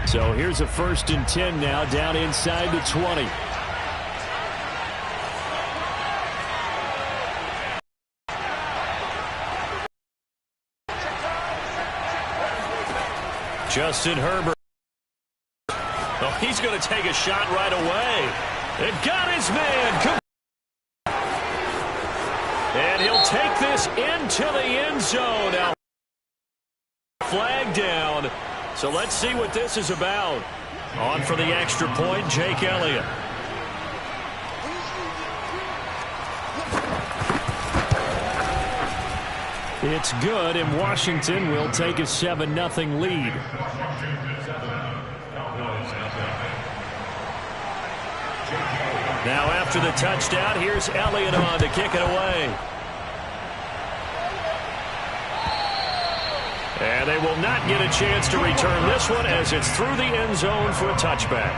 So here's a 1st and 10 now, down inside the 20. Justin Herbert. Oh, he's going to take a shot right away. It got his man. And he'll take this into the end zone. Now, flag down. So let's see what this is about. On for the extra point, Jake Elliott. It's good, and Washington will take a 7-0 lead. Now after the touchdown, here's Elliott on to kick it away. And they will not get a chance to return this one as it's through the end zone for a touchback.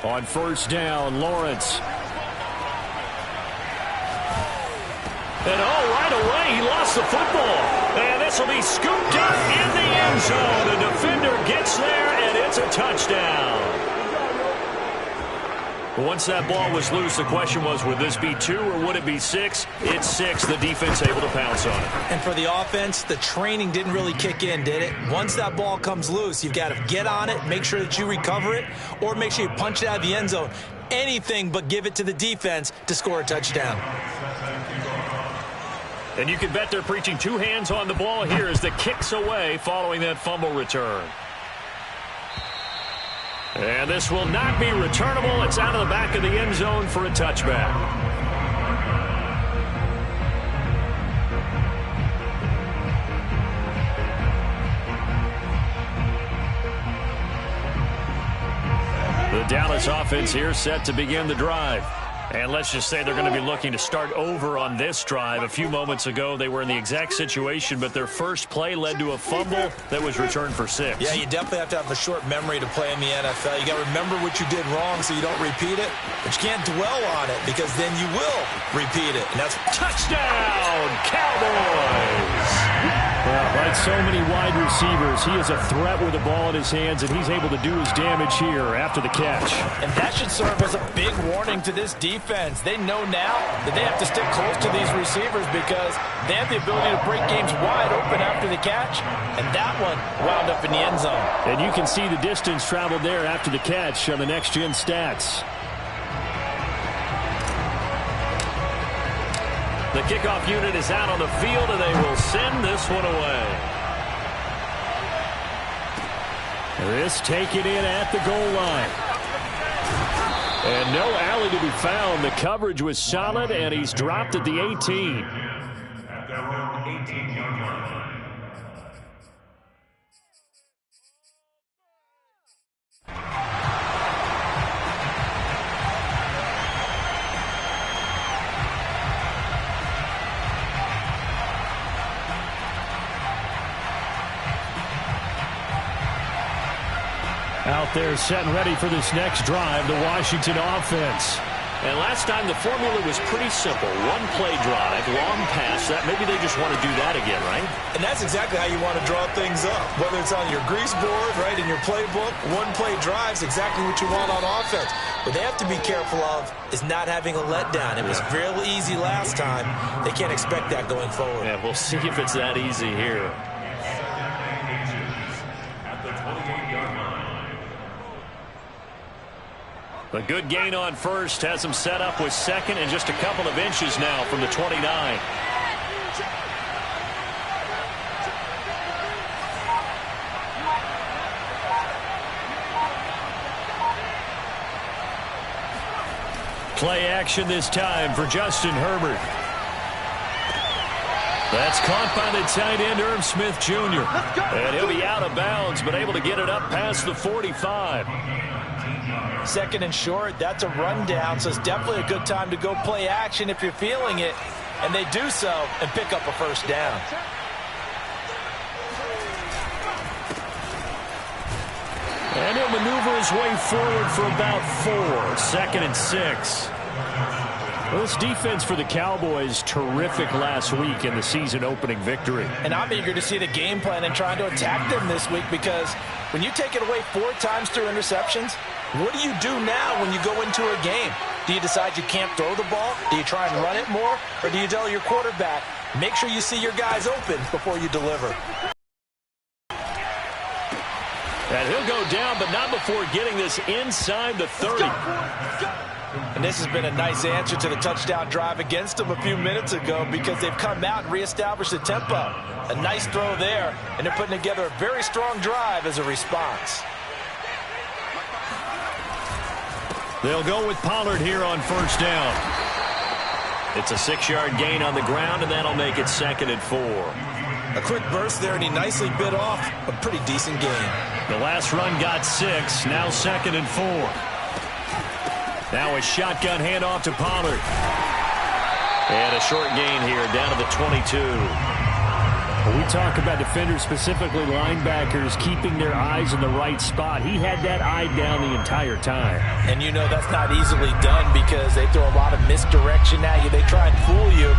On 1st down, Lawrence. And right away, he lost the football. And this will be scooped up in the end zone. The defender gets there, and it's a touchdown. Once that ball was loose, the question was, would this be 2 or would it be 6? It's 6. The defense able to pounce on it. And for the offense, the training didn't really kick in, did it? Once that ball comes loose, you've got to get on it, make sure that you recover it, or make sure you punch it out of the end zone. Anything but give it to the defense to score a touchdown. And you can bet they're preaching 2 hands on the ball here as the kick's away following that fumble return. And this will not be returnable. It's out of the back of the end zone for a touchback. The Dallas offense here set to begin the drive. And let's just say they're going to be looking to start over on this drive. A few moments ago, they were in the exact situation, but their first play led to a fumble that was returned for 6. Yeah, you definitely have to have a short memory to play in the NFL. You got to remember what you did wrong so you don't repeat it, but you can't dwell on it because then you will repeat it. And that's touchdown, Cowboys! Well, like so many wide receivers, he is a threat with the ball in his hands, and he's able to do his damage here after the catch. And that should serve as a big warning to this defense. They know now that they have to stick close to these receivers because they have the ability to break games wide open after the catch, and that one wound up in the end zone. And you can see the distance traveled there after the catch on the next-gen stats. The kickoff unit is out on the field, and they will send this one away. This taken in at the goal line. And no alley to be found. The coverage was solid, and he's dropped at the 18. At their own 18-yard line. Out there set and ready for this next drive, the Washington offense. And last time the formula was pretty simple. One play drive, long pass. That maybe they just want to do that again, right? And that's exactly how you want to draw things up. Whether it's on your grease board, right, in your playbook, one play drive's exactly what you want on offense. What they have to be careful of is not having a letdown. It was real easy last time. They can't expect that going forward. Yeah, we'll see if it's that easy here. A good gain on first has him set up with second and just a couple of inches now from the 29. Play action this time for Justin Herbert. That's caught by the tight end, Irv Smith Jr. And he'll be out of bounds, but able to get it up past the 45. Second and short, that's a rundown, so it's definitely a good time to go play action if you're feeling it. And they do so and pick up a first down. And he'll maneuver his way forward for about 4. 2nd and 6. Well, this defense for the Cowboys, terrific last week in the season-opening victory. And I'm eager to see the game plan and trying to attack them this week, because when you take it away 4 times through interceptions, what do you do now when you go into a game? Do you decide you can't throw the ball? Do you try and run it more? Or do you tell your quarterback, make sure you see your guys open before you deliver? And he'll go down, but not before getting this inside the 30. And this has been a nice answer to the touchdown drive against them a few minutes ago, because they've come out and reestablished the tempo. A nice throw there, and they're putting together a very strong drive as a response. They'll go with Pollard here on 1st down. It's a 6-yard gain on the ground, and that'll make it 2nd and 4. A quick burst there, and he nicely bit off a pretty decent gain. The last run got 6, now 2nd and 4. Now a shotgun handoff to Pollard. And a short gain here, down to the 22. When we talk about defenders, specifically linebackers, keeping their eyes in the right spot, he had that eye down the entire time. And you know that's not easily done, because they throw a lot of misdirection at you. They try and fool you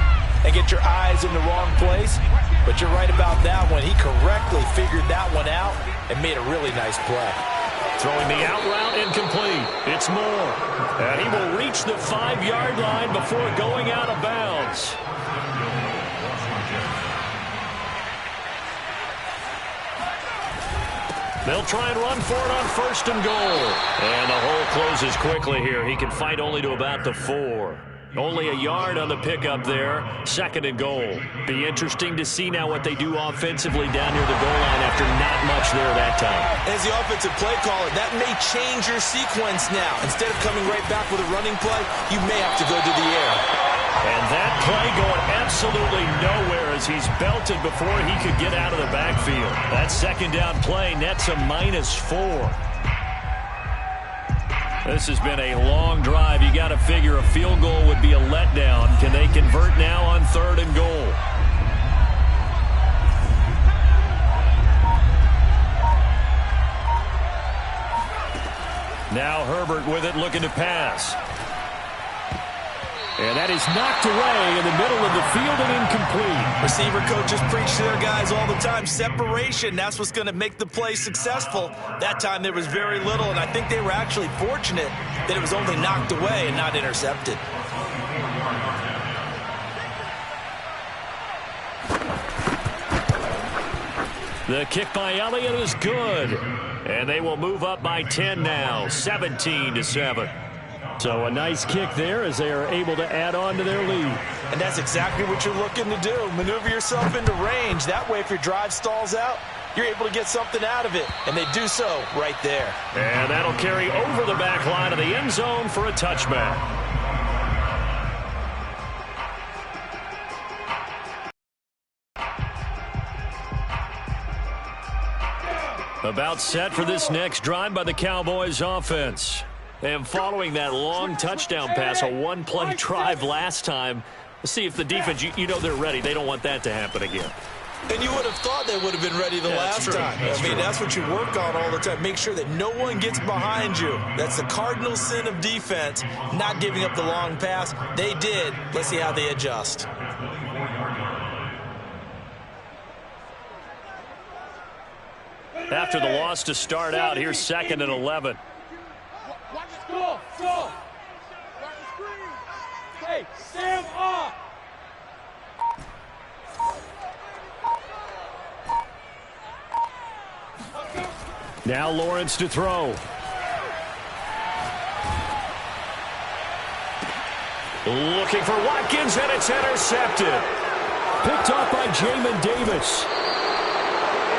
and get your eyes in the wrong place. But you're right about that one. He correctly figured that one out and made a really nice play. Throwing the out route, incomplete. It's Moore. And he will reach the 5-yard line before going out of bounds. They'll try and run for it on 1st and goal. And the hole closes quickly here. He can fight only to about the 4. Only a yard on the pickup there. 2nd and goal. Be interesting to see now what they do offensively down near the goal line after not much there that time. As the offensive play caller, that may change your sequence now. Instead of coming right back with a running play, you may have to go to the air. And that play going absolutely nowhere as he's belted before he could get out of the backfield. That 2nd down play nets a -4. This has been a long drive. You got to figure a field goal would be a letdown. Can they convert now on 3rd and goal? Now Herbert with it, looking to pass. And that is knocked away in the middle of the field and incomplete. Receiver coaches preach to their guys all the time. Separation, that's what's going to make the play successful. That time there was very little, and I think they were actually fortunate that it was only knocked away and not intercepted. The kick by Elliott is good. And they will move up by 10 now, 17-7. So a nice kick there as they are able to add on to their lead. And that's exactly what you're looking to do. Maneuver yourself into range. That way, if your drive stalls out, you're able to get something out of it. And they do so right there. And that'll carry over the back line of the end zone for a touchback. About set for this next drive by the Cowboys offense. And following that long touchdown pass, a one-play drive last time, let's see if the defense, you know they're ready. They don't want that to happen again. And you would have thought they would have been ready the last time. That's what you work on all the time. Make sure that no one gets behind you. That's the cardinal sin of defense, not giving up the long pass. They did. Let's see how they adjust. After the loss to start out, here's 2nd and 11. Watch the score. Watch the screen. Hey, Sam up. Now Lawrence to throw. Looking for Watkins, and it's intercepted. Picked off by Jamin Davis.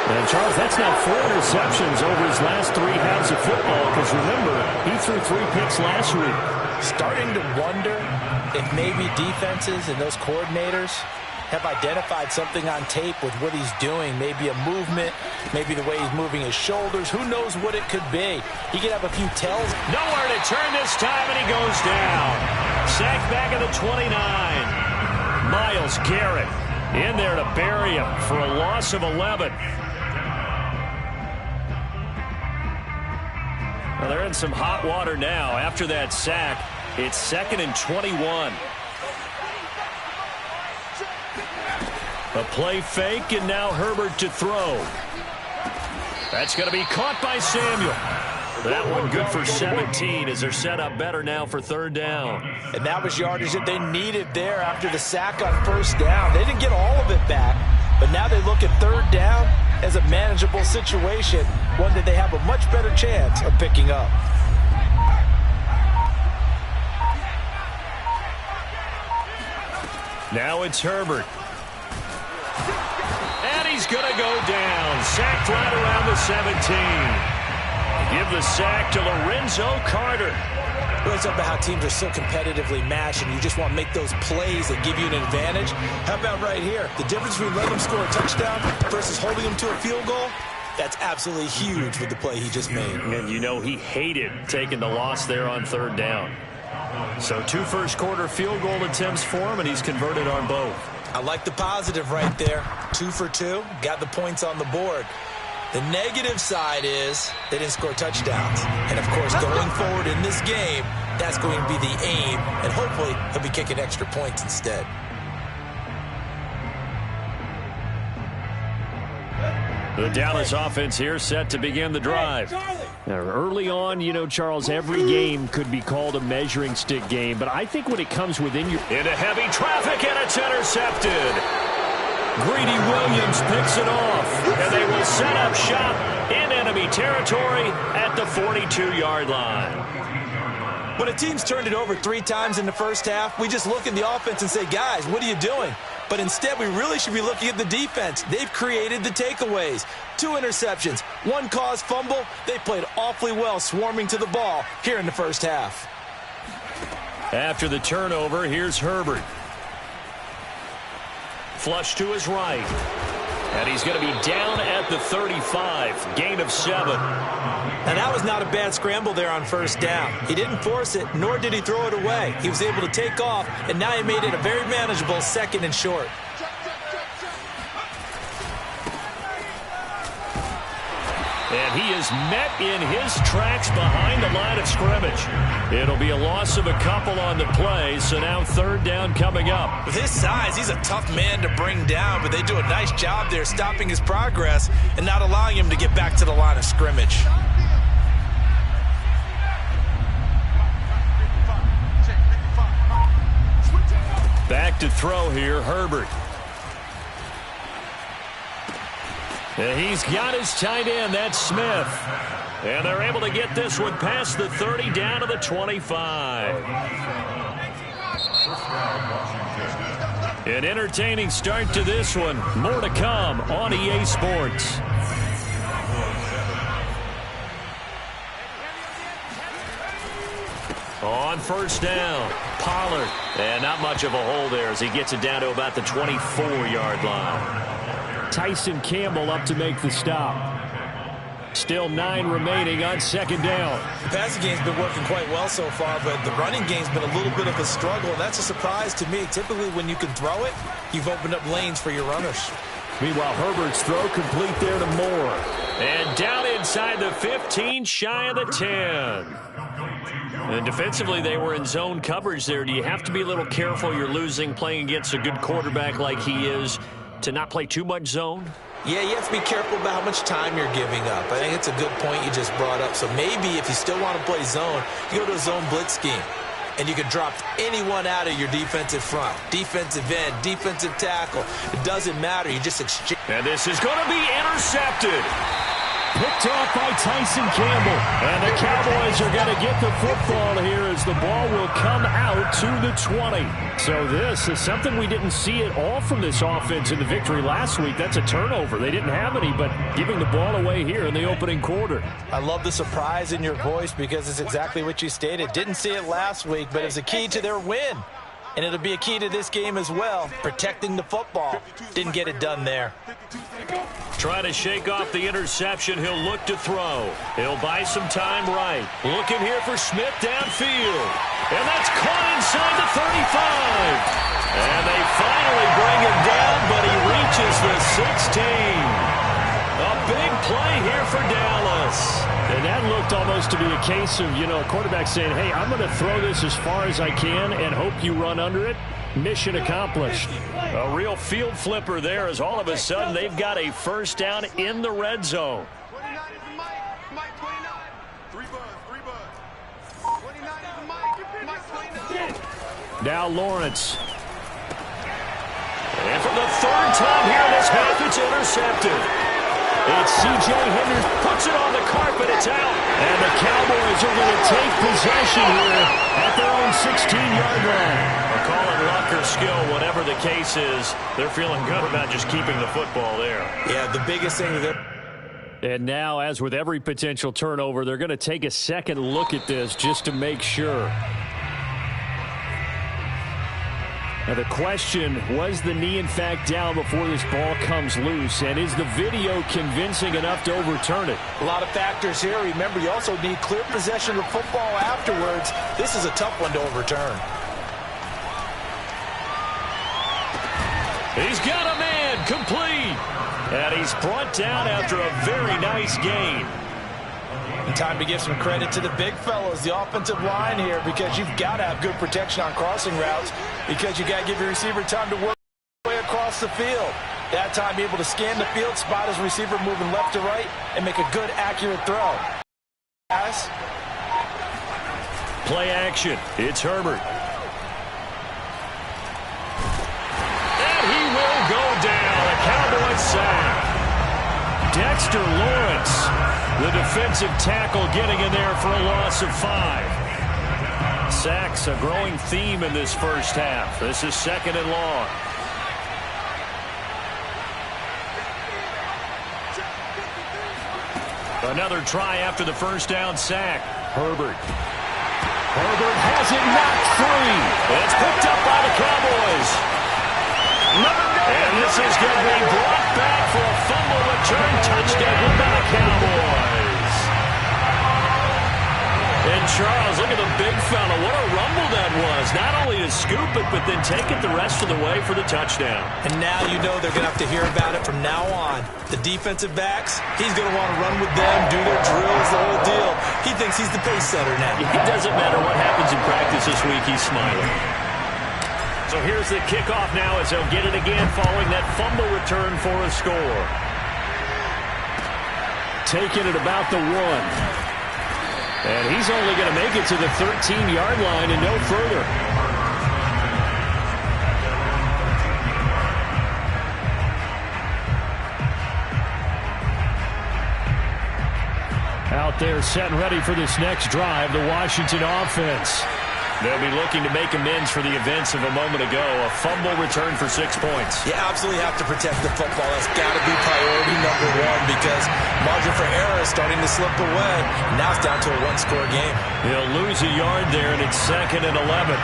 And, Charles, that's now 4 interceptions over his last 3 halves of football, because, remember, he threw 3 picks last week. Starting to wonder if maybe defenses and those coordinators have identified something on tape with what he's doing. Maybe a movement, maybe the way he's moving his shoulders. Who knows what it could be? He could have a few tells. Nowhere to turn this time, and he goes down. Sacked back at the 29. Myles Garrett in there to bury him for a loss of 11. Well, they're in some hot water now. After that sack, it's 2nd and 21. A play fake, and now Herbert to throw. That's going to be caught by Samuel. That one good for 17 as they're set up better now for 3rd down. And that was yardage that they needed there after the sack on 1st down. They didn't get all of it back, but now they look at 3rd down as a manageable situation, one that they have a much better chance of picking up. Now it's Herbert. And he's going to go down. Sacked right around the 17. Give the sack to Lorenzo Carter. Really talk about how teams are so competitively matched, and you just want to make those plays that give you an advantage. How about right here? The difference between letting them score a touchdown versus holding them to a field goal, that's absolutely huge with the play he just made. And you know he hated taking the loss there on 3rd down. So 2 first-quarter field goal attempts for him, and he's converted on both. I like the positive right there. 2 for 2, got the points on the board. The negative side is they didn't score touchdowns. And, of course, going forward in this game, that's going to be the aim. And hopefully he'll be kicking extra points instead. The Dallas offense here set to begin the drive. Now, early on, you know, Charles, every game could be called a measuring stick game. But I think when it comes within your... Into heavy traffic, and it's intercepted. Greedy Williams picks it off, and they will set up shop in enemy territory at the 42-yard line. When a team's turned it over 3 times in the first half, we just look at the offense and say, guys, what are you doing? But instead, we really should be looking at the defense. They've created the takeaways. 2 interceptions, 1 caused fumble. They played awfully well swarming to the ball here in the first half. After the turnover, here's Herbert. Flush to his right. And he's going to be down at the 35. Gain of 7. And that was not a bad scramble there on 1st down. He didn't force it, nor did he throw it away. He was able to take off, and now he made it a very manageable 2nd and short. And he is met in his tracks behind the line of scrimmage. It'll be a loss of a couple on the play, so now 3rd down coming up. With his size, he's a tough man to bring down, but they do a nice job there stopping his progress and not allowing him to get back to the line of scrimmage. Back to throw here, Herbert. And he's got his tight end, that's Smith. And they're able to get this one past the 30 down to the 25. An entertaining start to this one. More to come on EA Sports. On 1st down, Pollard. And not much of a hole there as he gets it down to about the 24-yard line. Tyson Campbell up to make the stop. Still 9 remaining on 2nd down. The passing game's been working quite well so far, but the running game's been a little bit of a struggle, and that's a surprise to me. Typically, when you can throw it, you've opened up lanes for your runners. Meanwhile, Herbert's throw complete there to Moore. And down inside the 15, shy of the 10. And defensively, they were in zone coverage there. Do you have to be a little careful you're losing playing against a good quarterback like he is to not play too much zone? Yeah, you have to be careful about how much time you're giving up. I think it's a good point you just brought up. So maybe if you still want to play zone, you go to a zone blitz scheme. And you can drop anyone out of your defensive front. Defensive end, defensive tackle. It doesn't matter. You just exchange. And this is going to be intercepted. Picked off by Tyson Campbell. And the Cowboys are going to get the football here as the ball will come out to the 20. So this is something we didn't see at all from this offense in the victory last week. That's a turnover. They didn't have any, but giving the ball away here in the opening quarter. I love the surprise in your voice because it's exactly what you stated. Didn't see it last week, but it's a key to their win. And it'll be a key to this game as well, protecting the football. Didn't get it done there. Trying to shake off the interception. He'll look to throw. He'll buy some time right. Looking here for Smith downfield. And that's caught inside the 35. And they finally bring him down, but he reaches the 16. A big play here for Dallas. And that looked almost seems to be a case of, a quarterback saying, hey, I'm going to throw this as far as I can and hope you run under it. Mission accomplished. A real field flipper there as all of a sudden they've got a first down in the red zone. 29 is the Mike. Mike 29. 3 buzz. 29 is the Mike. Mike 29. Now Lawrence. And for the third time here this half, it's intercepted. It's C.J. Henderson. Puts it on the carpet. It's out. And the Cowboys are going to take possession here at their own 16-yard line. Call it luck or skill, whatever the case is, they're feeling good about just keeping the football there. Yeah, the biggest thing that And now, as with every potential turnover, they're going to take a second look at this just to make sure. Now the question, was the knee in fact down before this ball comes loose? And is the video convincing enough to overturn it? A lot of factors here. Remember, you also need clear possession of football afterwards. This is a tough one to overturn. He's got a man complete. And he's brought down after a very nice gain. And time to give some credit to the big fellows, the offensive line here, because you've got to have good protection on crossing routes because you got to give your receiver time to work way across the field. That time able to scan the field, spot his receiver moving left to right, and make a good, accurate throw. Pass. Play action. It's Herbert. Go down, a Cowboys sack. Dexter Lawrence, the defensive tackle, getting in there for a loss of 5. Sacks, a growing theme in this first half. This is 2nd and long. Another try after the first down sack. Herbert Has it knocked free. It's picked up by the Cowboys. And this is going to be brought back for a fumble return touchdown by the Cowboys. And Charles, look at the big fella. What a rumble that was. Not only to scoop it, but then take it the rest of the way for the touchdown. And now you know they're going to have to hear about it from now on. The defensive backs, he's going to want to run with them, do their drills, the whole deal. He thinks he's the pace setter now. It doesn't matter what happens in practice this week, he's smiling. So here's the kickoff now as they'll get it again following that fumble return for a score. Taking it about the 1. And he's only going to make it to the 13-yard line and no further. Out there set and ready for this next drive, the Washington offense. They'll be looking to make amends for the events of a moment ago. A fumble return for 6 points. You absolutely have to protect the football. That's got to be priority number 1 because margin for error is starting to slip away. Now it's down to a 1-score game. He'll lose a yard there, and it's 2nd and 11.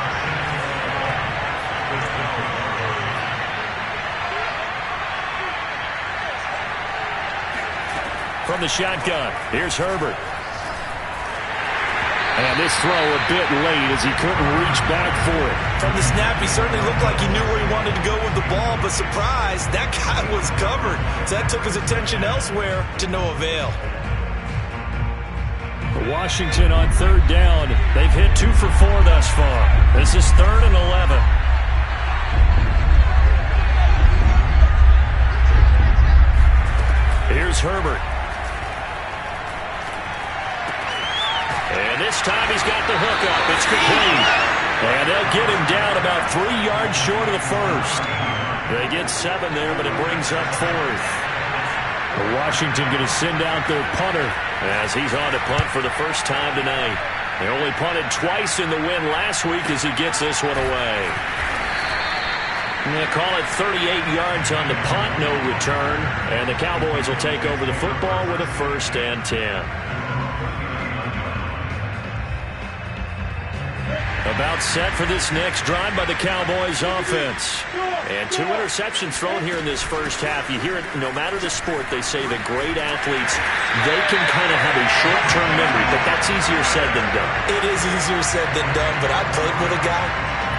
From the shotgun, here's Herbert. And this throw a bit late as he couldn't reach back for it. From the snap, he certainly looked like he knew where he wanted to go with the ball, but surprise, that guy was covered. So that took his attention elsewhere to no avail. Washington on 3rd down. They've hit 2 for 4 thus far. This is 3rd and 11. Here's Herbert. And this time he's got the hook up. It's complete. And they'll get him down about 3 yards short of the first. They get 7 there, but it brings up 4th. Washington going to send out their punter as he's on to punt for the first time tonight. They only punted twice in the win last week as he gets this one away. And they call it 38 yards on the punt, no return. And the Cowboys will take over the football with a 1st and 10. About set for this next drive by the Cowboys offense. And 2 interceptions thrown here in this first half. You hear it, no matter the sport, they say the great athletes, they can kind of have a short-term memory, but that's easier said than done. It is easier said than done, but I played with a guy.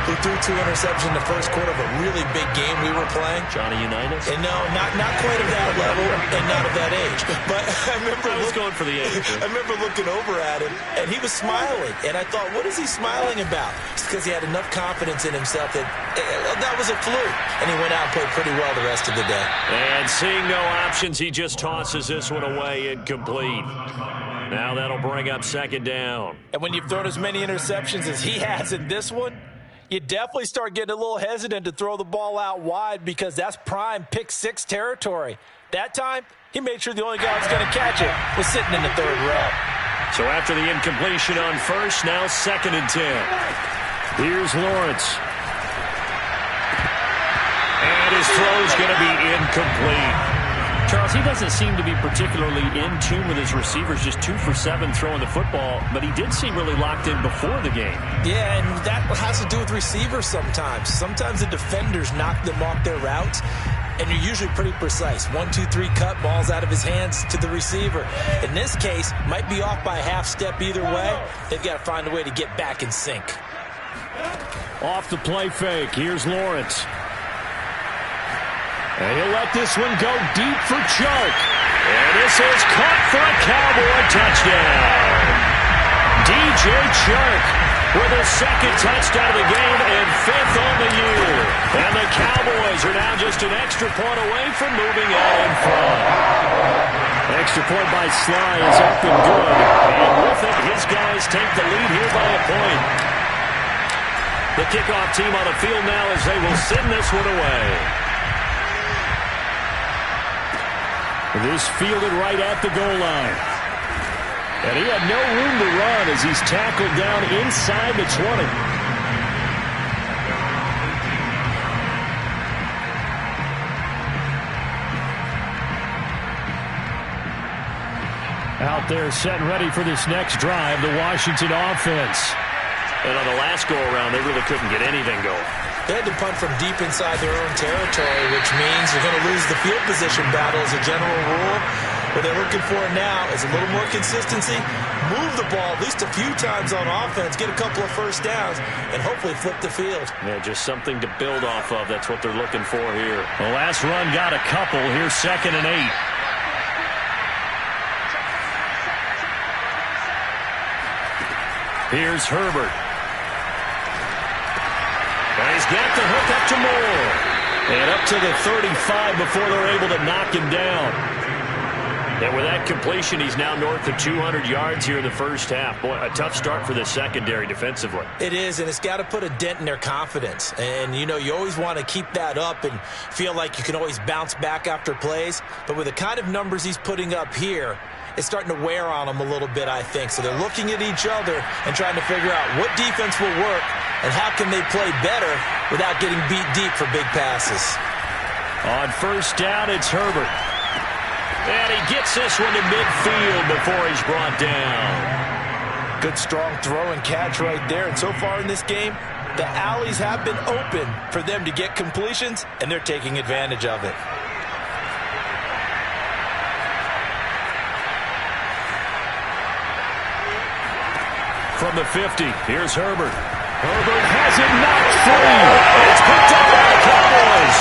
who threw 2 interceptions in the first quarter of a really big game we were playing. Johnny Unitas? And no, not quite of that level and not of that age. But I was going for the age. I remember looking over at him, and he was smiling. And I thought, what is he smiling about? It's because he had enough confidence in himself that that was a fluke. And he went out and played pretty well the rest of the day. And seeing no options, he just tosses this one away, incomplete. Now that'll bring up second down. And when you've thrown as many interceptions as he has in this one, you definitely start getting a little hesitant to throw the ball out wide because that's prime pick 6 territory. That time, he made sure the only guy who was going to catch it was sitting in the 3rd row. So after the incompletion on first, now 2nd and 10. Here's Lawrence. And his throw's going to be incomplete. Charles, he doesn't seem to be particularly in tune with his receivers, just 2 for 7 throwing the football, but he did seem really locked in before the game. Yeah, and that has to do with receivers sometimes. Sometimes the defenders knock them off their routes, and you're usually pretty precise. 1, 2, 3 cut, balls out of his hands to the receiver. In this case, might be off by a half step either way. They've got to find a way to get back in sync. Off the play fake, here's Lawrence. And he'll let this one go deep for Chark. And this is caught for a Cowboy touchdown. DJ Chark with his 2nd touchdown of the game and 5th on the year. And the Cowboys are now just an extra point away from moving out in front. Extra point by Sly is up and good. And with it, his guys take the lead here by a point. The kickoff team on the field now as they will send this one away. This fielded right at the goal line. And he had no room to run as he's tackled down inside the 20. Out there set and ready for this next drive, the Washington offense. And on the last go-around, they really couldn't get anything going. They had to punt from deep inside their own territory, which means you're going to lose the field position battle as a general rule. What they're looking for now is a little more consistency, move the ball at least a few times on offense, get a couple of first downs, and hopefully flip the field. Yeah, just something to build off of. That's what they're looking for here. The last run got a couple. Here's 2nd and 8. Here's Herbert. And he's got the hook up to Moore. And up to the 35 before they're able to knock him down. And with that completion, he's now north of 200 yards here in the first half. Boy, a tough start for the secondary defensively. It is, and it's got to put a dent in their confidence. And, you know, you always want to keep that up and feel like you can always bounce back after plays. But with the kind of numbers he's putting up here, it's starting to wear on them a little bit, I think. So they're looking at each other and trying to figure out what defense will work and how can they play better without getting beat deep for big passes. On first down, it's Herbert. And he gets this one to midfield before he's brought down. Good strong throw and catch right there. And so far in this game, the alleys have been open for them to get completions, and they're taking advantage of it. From the 50, here's Herbert. Herbert has it knocked free. It's picked up by the Cowboys.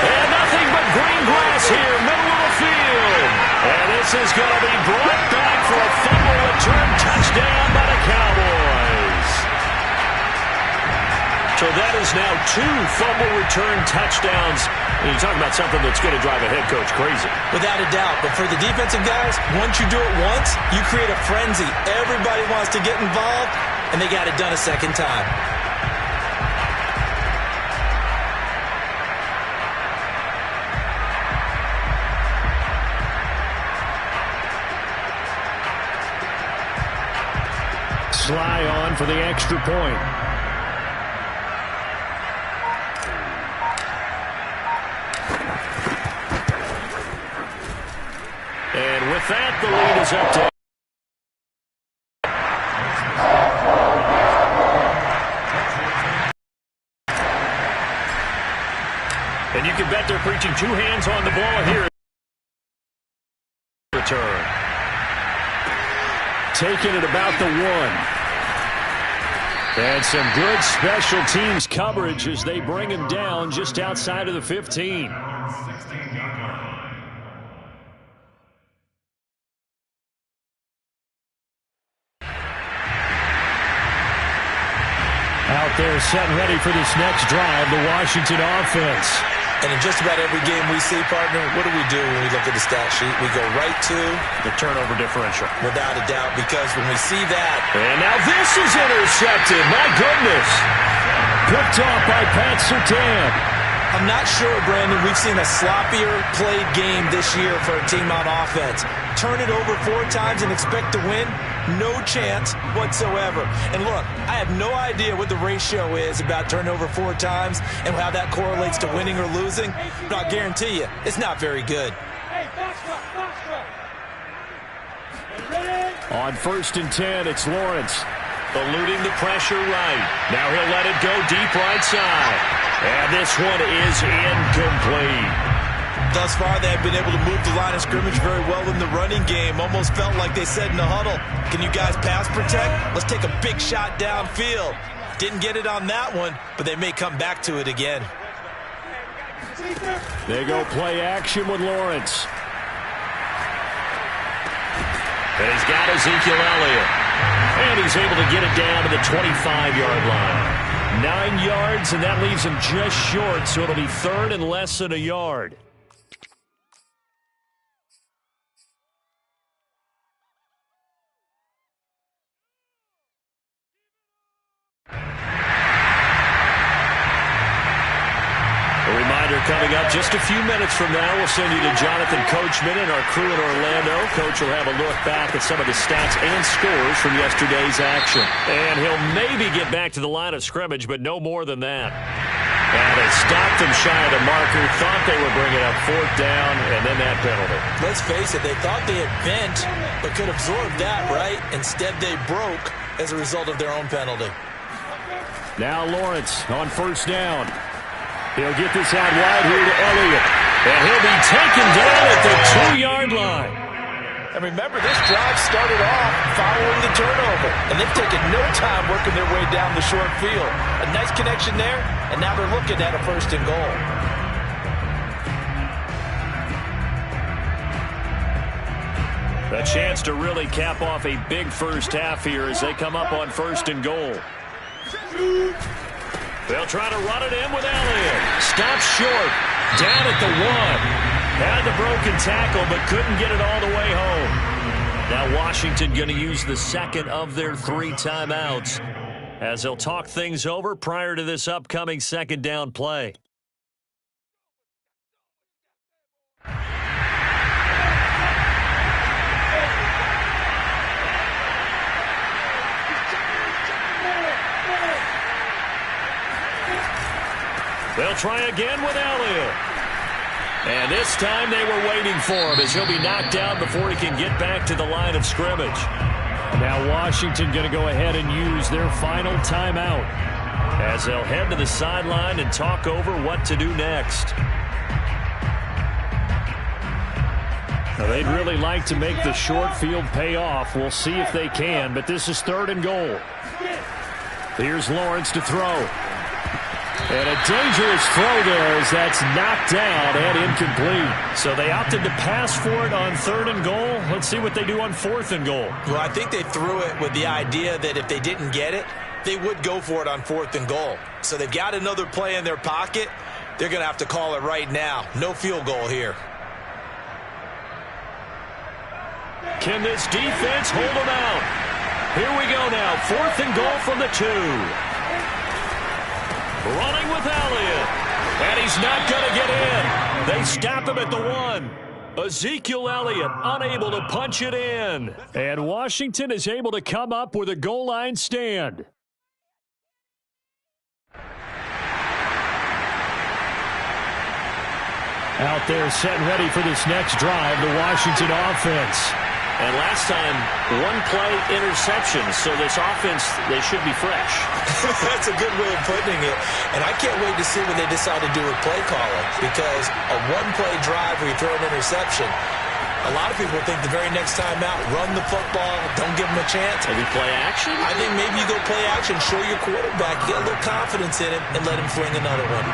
And nothing but green grass here, middle of the field. And this is going to be brought back for a fumble return touchdown by the Cowboys. So that is now 2 fumble return touchdowns. And you talk about something that's going to drive a head coach crazy. Without a doubt. But for the defensive guys, once you do it once, you create a frenzy. Everybody wants to get involved, and they got it done a second time. Sly on for the extra point. And with that, the lead is up to... And you can bet they're preaching 2 hands on the ball here. Return. Taking it about the 1. And some good special teams coverage as they bring him down just outside of the 15. Out there set and ready for this next drive, the Washington offense. And in just about every game we see, partner, what do when we look at the stat sheet? We go right to the turnover differential. Without a doubt, because when we see that. And now this is intercepted. My goodness. Picked off by Pat Surtain. I'm not sure, Brandon, we've seen a sloppier played game this year for a team on offense. Turn it over 4 times and expect to win? No chance whatsoever. And look, I have no idea what the ratio is about turnover 4 times and how that correlates to winning or losing, but I'll guarantee you, it's not very good. On 1st and 10, it's Lawrence. Eluding the pressure right. Now he'll let it go deep right side. And this one is incomplete. Thus far, they have been able to move the line of scrimmage very well in the running game. Almost felt like they said in the huddle, can you guys pass protect? Let's take a big shot downfield. Didn't get it on that one, but they may come back to it again. They go play action with Lawrence. And he's got Ezekiel Elliott. And he's able to get it down to the 25-yard line. 9 yards, and that leaves him just short, so it'll be 3rd and less than a yard. A reminder coming up just a few minutes from now, we'll send you to Jonathan Coachman and our crew in Orlando. Coach will have a look back at some of the stats and scores from yesterday's action. And he'll maybe get back to the line of scrimmage, but no more than that. And they stopped him shy of the marker, thought they were bringing up 4th down, and then that penalty. Let's face it, they thought they had bent, but could absorb that, right? Instead, they broke as a result of their own penalty. Now Lawrence on 1st down. He'll get this out wide here to Elliott. And he'll be taken down at the 2-yard line. And remember, this drive started off following the turnover. And they've taken no time working their way down the short field. A nice connection there, and now they're looking at a 1st and goal. A chance to really cap off a big first half here as they come up on 1st and goal. They'll try to run it in with Elliott. Stops short. Down at the 1. Had the broken tackle, but couldn't get it all the way home. Now Washington going to use the 2nd of their 3 timeouts as they'll talk things over prior to this upcoming 2nd down play. They'll try again with Elliott. And this time they were waiting for him as he'll be knocked down before he can get back to the line of scrimmage. Now Washington going to go ahead and use their final timeout as they'll head to the sideline and talk over what to do next. Now they'd really like to make the short field pay off. We'll see if they can, but this is 3rd and goal. Here's Lawrence to throw. And a dangerous throw there as that's knocked down and incomplete. So they opted to pass for it on 3rd and goal. Let's see what they do on 4th and goal. Well, I think they threw it with the idea that if they didn't get it, they would go for it on 4th and goal. So they've got another play in their pocket. They're going to have to call it right now. No field goal here. Can this defense hold them out? Here we go now. 4th and goal from the 2. Running with Elliott. And he's not going to get in. They stop him at the 1. Ezekiel Elliott unable to punch it in. And Washington is able to come up with a goal line stand. Out there set and ready for this next drive, the Washington offense. And last time, 1-play interception, so this offense, they should be fresh. That's a good way of putting it. And I can't wait to see what they decide to do with play calling, because a 1-play drive where you throw an interception, A lot of people think the very next time out, run the football, don't give him a chance. Maybe play action? I think maybe you go play action, show your quarterback, get a little confidence in him, and let him fling another one.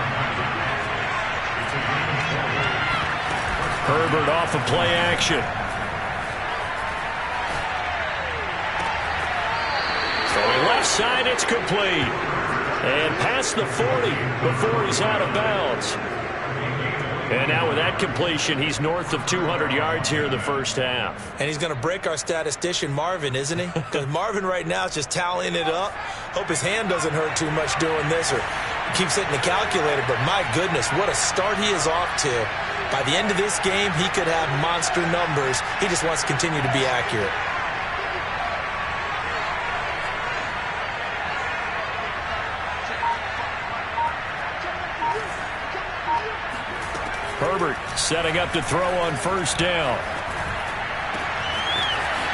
Herbert off of play action. Throwing left side, it's complete. And past the 40 before he's out of bounds. And now with that completion, he's north of 200 yards here in the first half. And he's going to break our statistician, Marvin, isn't he? Because Marvin right now is just tallying it up. Hope his hand doesn't hurt too much doing this or keeps hitting the calculator. But my goodness, what a start he is off to. By the end of this game, he could have monster numbers. He just wants to continue to be accurate. Herbert setting up to throw on first down.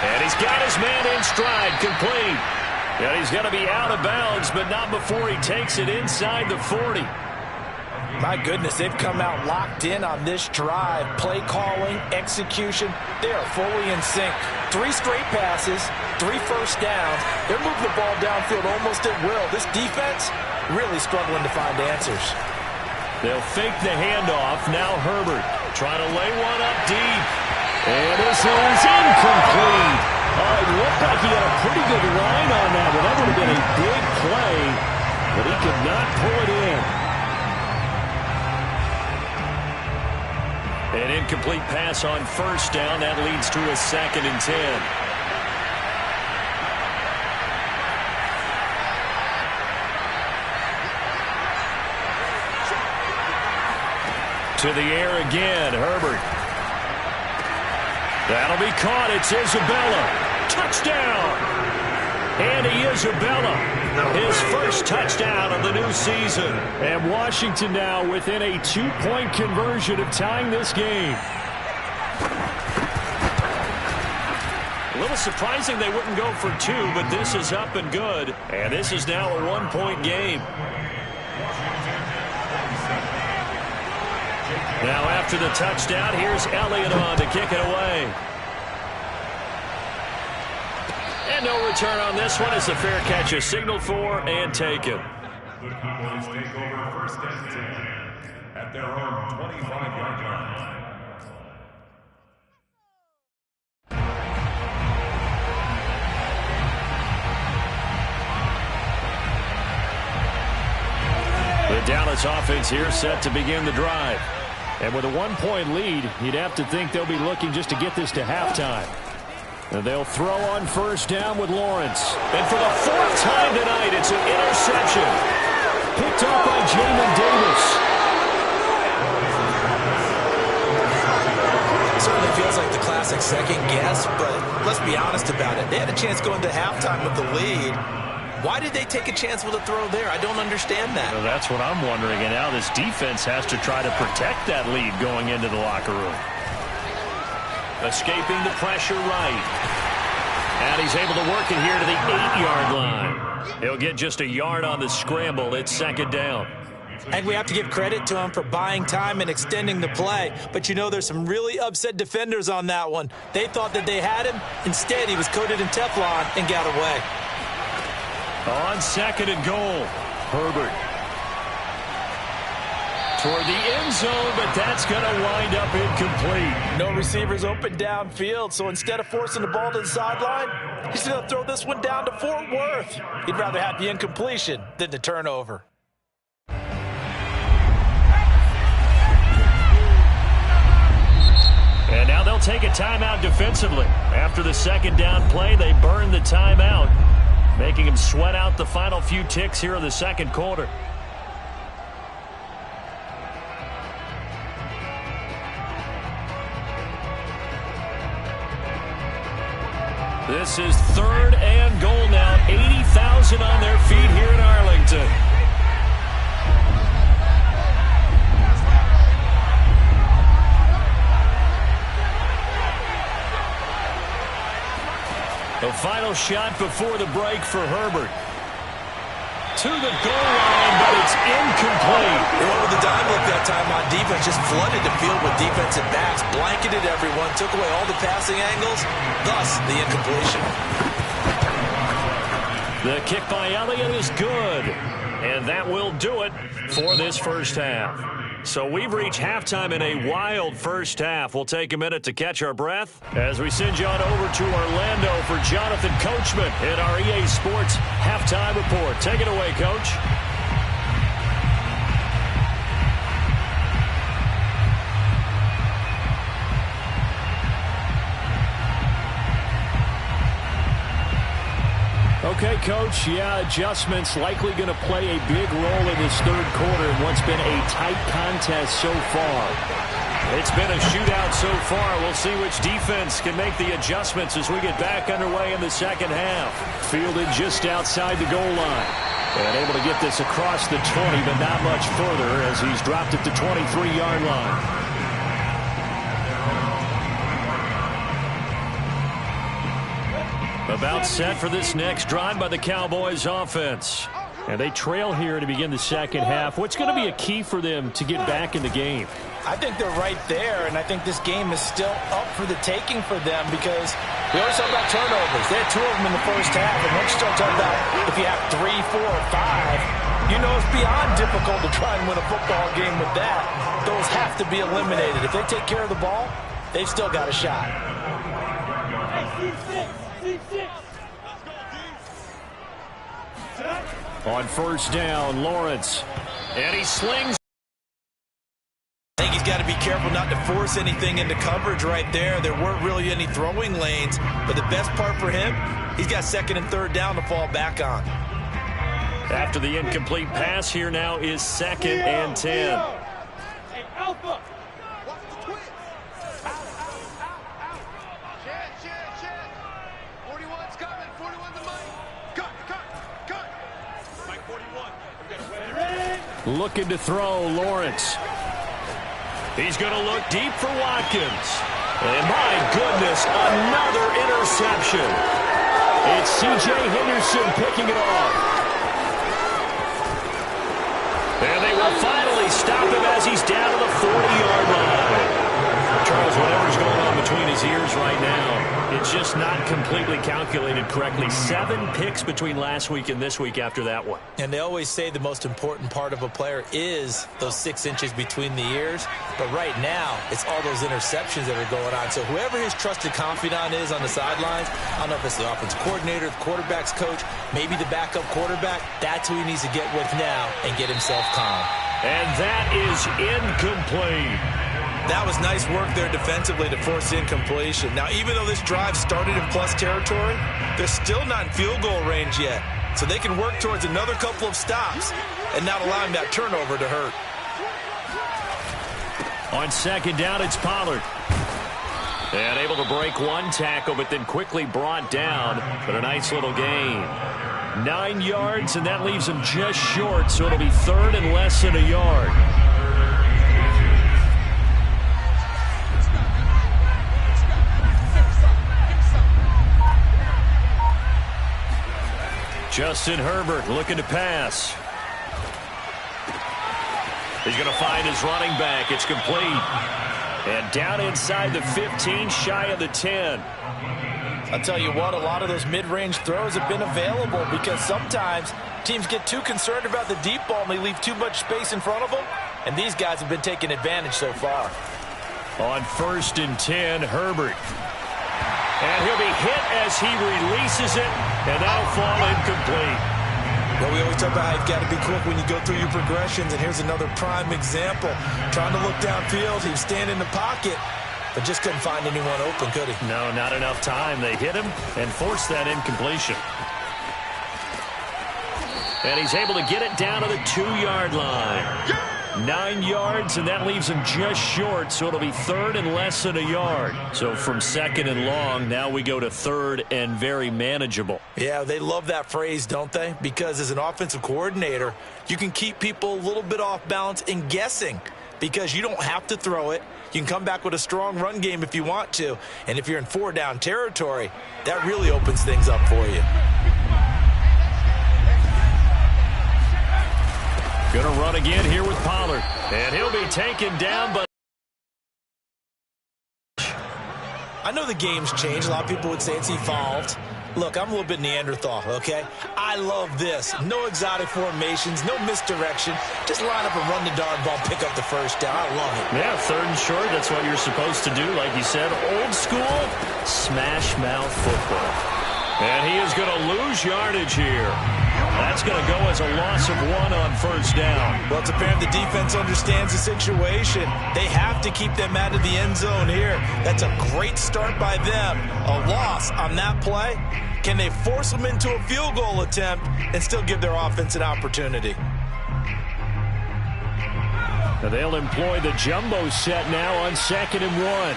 And he's got his man in stride, complete. And he's going to be out of bounds, but not before he takes it inside the 40. My goodness, they've come out locked in on this drive. Play calling, execution, they are fully in sync. 3 straight passes, 3 first downs. They're moving the ball downfield almost at will. This defense really struggling to find answers. They'll fake the handoff. Now Herbert trying to lay one up deep. And this is incomplete. It looked like he had a pretty good line on that, but that would have been a big play, but he could not pull it in. An incomplete pass on first down. That leads to a 2nd and 10. To the air again, Herbert. That'll be caught. It's Isabella. Touchdown! Andy Isabella, his first touchdown of the new season. And Washington now within a 2-point conversion of tying this game. A little surprising they wouldn't go for 2, but this is up and good. And this is now a 1-point game. Now after the touchdown, here's Elliott on to kick it away. And no return on this one as the fair catch is signaled for and taken. The Cowboys take over first and 10 at their own 25-yard line. The Dallas offense here set to begin the drive. And with a 1-point lead, you'd have to think they'll be looking just to get this to halftime. And they'll throw on first down with Lawrence. And for the 4th time tonight, it's an interception. Picked up by Jamin Davis. Certainly feels like the classic second guess, but let's be honest about it. They had a chance going to halftime with the lead. Why did they take a chance with a throw there? I don't understand that. Well, that's what I'm wondering. And now this defense has to try to protect that lead going into the locker room. Escaping the pressure right. And he's able to work it here to the 8-yard line. He'll get just a yard on the scramble. It's 2nd down. And we have to give credit to him for buying time and extending the play. But you know, there's some really upset defenders on that one. They thought that they had him. Instead, he was coated in Teflon and got away. On 2nd and goal, Herbert. Toward the end zone, but that's going to wind up incomplete. No receivers open downfield, so instead of forcing the ball to the sideline, he's going to throw this one down to Fort Worth. He'd rather have the incompletion than the turnover. And now they'll take a timeout defensively. After the 2nd down play, they burn the timeout, making him sweat out the final few ticks here in the 2nd quarter. This is 3rd and goal now. 80,000 on their feet here in Arlington. The final shot before the break for Herbert. to the goal line, but it's incomplete. They went with the dime look that time on defense, just flooded the field with defensive backs, blanketed everyone, took away all the passing angles, thus the incompletion. The kick by Elliott is good, and that will do it for this first half. So we've reached halftime in a wild first half. We'll take a minute to catch our breath as we send you on over to Orlando for Jonathan Coachman in our EA Sports Halftime Report. Take it away, Coach. Okay, Coach, adjustments likely going to play a big role in this third quarter in what's been a tight contest so far. It's been a shootout so far. We'll see which defense can make the adjustments as we get back underway in the second half. Fielded just outside the goal line. And able to get this across the 20, but not much further as he's dropped it to 23-yard line. About set for this next drive by the Cowboys offense. And they trail here to begin the second half. What's going to be a key for them to get back in the game? I think they're right there, and I think this game is still up for the taking for them because we always talk about turnovers. They had 2 of them in the first half, and once you start talking about if you have 3, 4, or 5, you know it's beyond difficult to try and win a football game with that. Those have to be eliminated. If they take care of the ball, they've still got a shot. On first down, Lawrence. And he slings. I think he's got to be careful not to force anything into coverage right there. There weren't really any throwing lanes, but the best part for him, he's got second and third down to fall back on. After the incomplete pass, here now is 2nd and 10. Hey, Alpha. Watch the twist. Shed. 41's coming. 41's the money. Cut. Mike 41. We got a winner. Looking to throw, Lawrence. He's going to look deep for Watkins. And my goodness, another interception. It's C.J. Henderson picking it off. And they will finally stop him as he's down to the 40-yard line. Charles, whatever's going on between his ears right now, it's just not completely calculated correctly. 7 picks between last week and this week after that one. And they always say the most important part of a player is those 6 inches between the ears. But right now, it's all those interceptions that are going on. So whoever his trusted confidant is on the sidelines, I don't know if it's the offensive coordinator, the quarterback's coach, maybe the backup quarterback, that's who he needs to get with now and get himself calm. And that is incomplete. That was nice work there defensively to force incompletion. Now, even though this drive started in plus territory, they're still not in field goal range yet. So they can work towards another couple of stops and not allowing that turnover to hurt. On second down, it's Pollard. And able to break one tackle, but then quickly brought down. But a nice little gain. 9 yards, and that leaves him just short, so it'll be 3rd and less than a yard. Justin Herbert looking to pass. He's going to find his running back. It's complete. And down inside the 15, shy of the 10. I'll tell you what, a lot of those mid-range throws have been available because sometimes teams get too concerned about the deep ball and they leave too much space in front of them. And these guys have been taking advantage so far. On 1st and 10, Herbert. And he'll be hit as he releases it, and that'll fall incomplete. Well, we always talk about how you've got to be quick when you go through your progressions, and here's another prime example. Trying to look downfield, he was standing in the pocket, but just couldn't find anyone open, could he? No, not enough time. They hit him and forced that incompletion. And he's able to get it down to the 2-yard line. 9 yards, and that leaves him just short, so it'll be 3rd and less than a yard. So from 2nd and long, now we go to 3rd and very manageable. Yeah, they love that phrase, don't they? Because as an offensive coordinator, you can keep people a little bit off balance and guessing because you don't have to throw it. You can come back with a strong run game if you want to. And if you're in 4-down territory, that really opens things up for you. Going to run again here with Pollard. And he'll be taken down, but I know the game's changed. A lot of people would say it's evolved. Look, I'm a little bit Neanderthal, okay? I love this. No exotic formations, no misdirection. Just line up and run the darn ball, pick up the first down. I love it. yeah, 3rd and short, that's what you're supposed to do. Like you said, old school, smash mouth football. And he is going to lose yardage here. That's going to go as a loss of 1 on 1st down. Well, it's apparent the defense understands the situation. They have to keep them out of the end zone here. That's a great start by them. A loss on that play. Can they force them into a field goal attempt and still give their offense an opportunity? Now they'll employ the jumbo set now on 2nd and 1.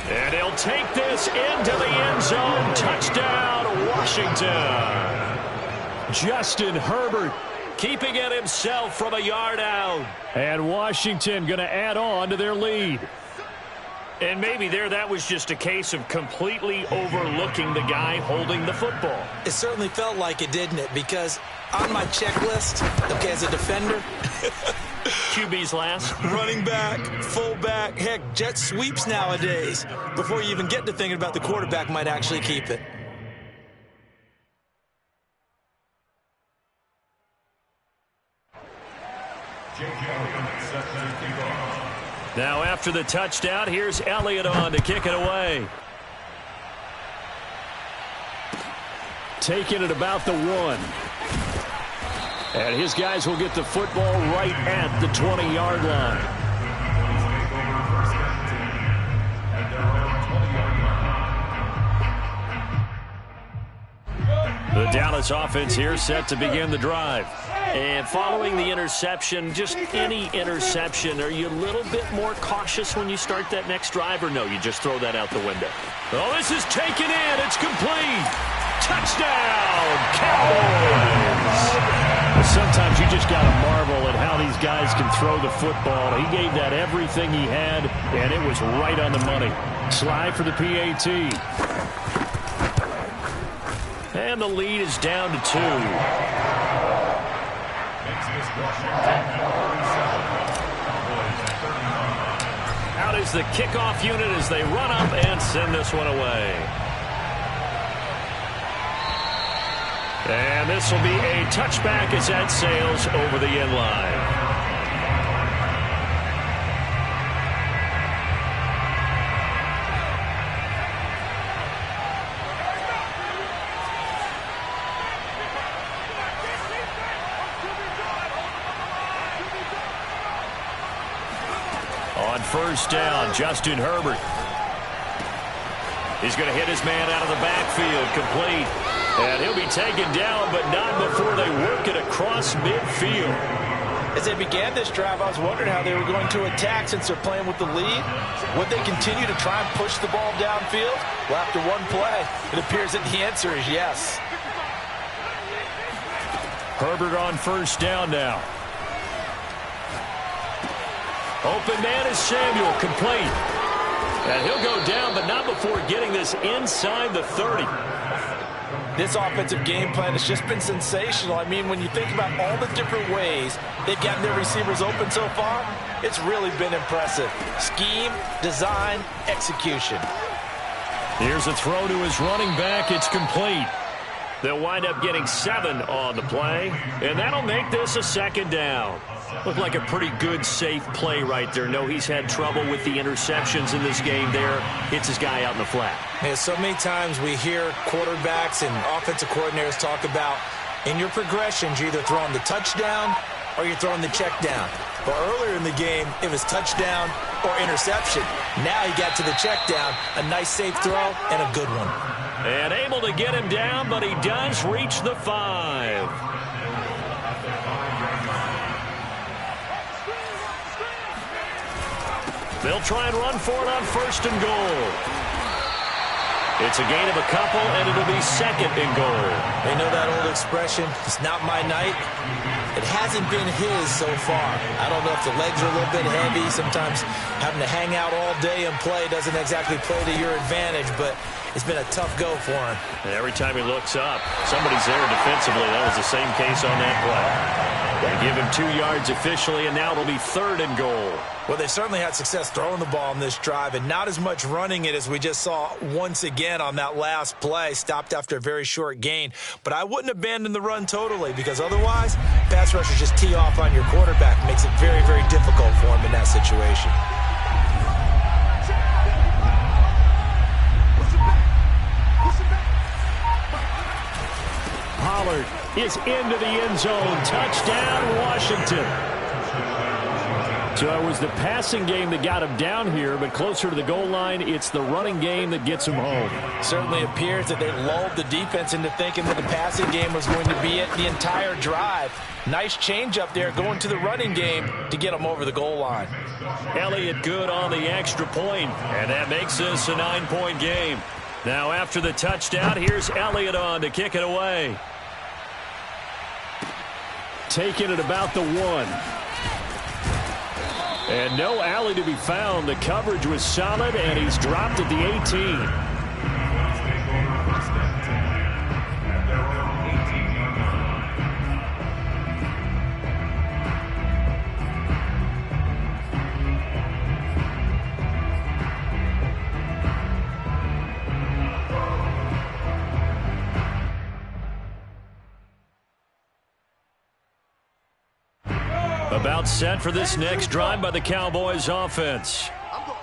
And he'll take this into the end zone. Touchdown, Washington. Justin Herbert keeping it himself from a yard out. And Washington going to add on to their lead. And maybe that was just a case of completely overlooking the guy holding the football. It certainly felt like it, didn't it? Because on my checklist, okay, as a defender, QB's last. running back, fullback, heck, jet sweeps nowadays. Before you even get to thinking about the quarterback might actually keep it. Now after the touchdown, here's Elliott on to kick it away. Taking it about the 1. And his guys will get the football right at the 20-yard line. The Dallas offense here set to begin the drive. And following the interception, just any interception, are you a little bit more cautious when you start that next drive, or no, you just throw that out the window? Oh, this is taken in. It's complete. Touchdown, Cowboys. Sometimes you just got to marvel at how these guys can throw the football. He gave that everything he had, and it was right on the money. Slide for the PAT. And the lead is down to 2. Out is the kickoff unit as they run up and send this one away. And this will be a touchback as that sails over the end line. On 1st down, Justin Herbert. He's going to hit his man out of the backfield, complete. And he'll be taken down, but not before they work it across midfield. As they began this drive, I was wondering how they were going to attack since they're playing with the lead. Would they continue to try and push the ball downfield? Well, after one play, it appears that the answer is yes. Herbert on 1st down now. Open man is Samuel, complete. And he'll go down, but not before getting this inside the 30. This offensive game plan has just been sensational. I mean, when you think about all the different ways they've gotten their receivers open so far, it's really been impressive. Scheme, design, execution. Here's a throw to his running back. It's complete. They'll wind up getting 7 on the play, and that'll make this a 2nd down. Looked like a pretty good, safe play right there. No, he's had trouble with the interceptions in this game there. Hits his guy out in the flat. Man, so many times we hear quarterbacks and offensive coordinators talk about in your progressions, you're either throwing the touchdown or you're throwing the check down. But earlier in the game, it was touchdown or interception. Now he got to the check down, a nice safe throw, and a good one. And able to get him down, but he does reach the 5. They'll try and run for it on 1st and goal. It's a gain of a couple, and it'll be 2nd and goal. They know that old expression, it's not my night. It hasn't been his so far. I don't know if the legs are a little bit heavy. Sometimes having to hang out all day and play doesn't exactly play to your advantage, but it's been a tough go for him. And every time he looks up, somebody's there defensively. That was the same case on that play. They give him 2 yards officially, and now it'll be 3rd and goal. Well, they've certainly had success throwing the ball on this drive and not as much running it as we just saw once again on that last play. Stopped after a very short gain. But I wouldn't abandon the run totally because otherwise, pass rushers just tee off on your quarterback. Makes it very, very difficult for him in that situation. Pollard is into the end zone. Touchdown, Washington. So it was the passing game that got him down here, but closer to the goal line, it's the running game that gets him home. Certainly appears that they lulled the defense into thinking that the passing game was going to be it the entire drive. Nice change up there going to the running game to get him over the goal line. Elliott good on the extra point, and that makes this a 9-point game. Now after the touchdown, here's Elliott on to kick it away. Taking it about the 1. And no alley to be found. The coverage was solid, and he's dropped at the 18. About set for this next drive by the Cowboys offense.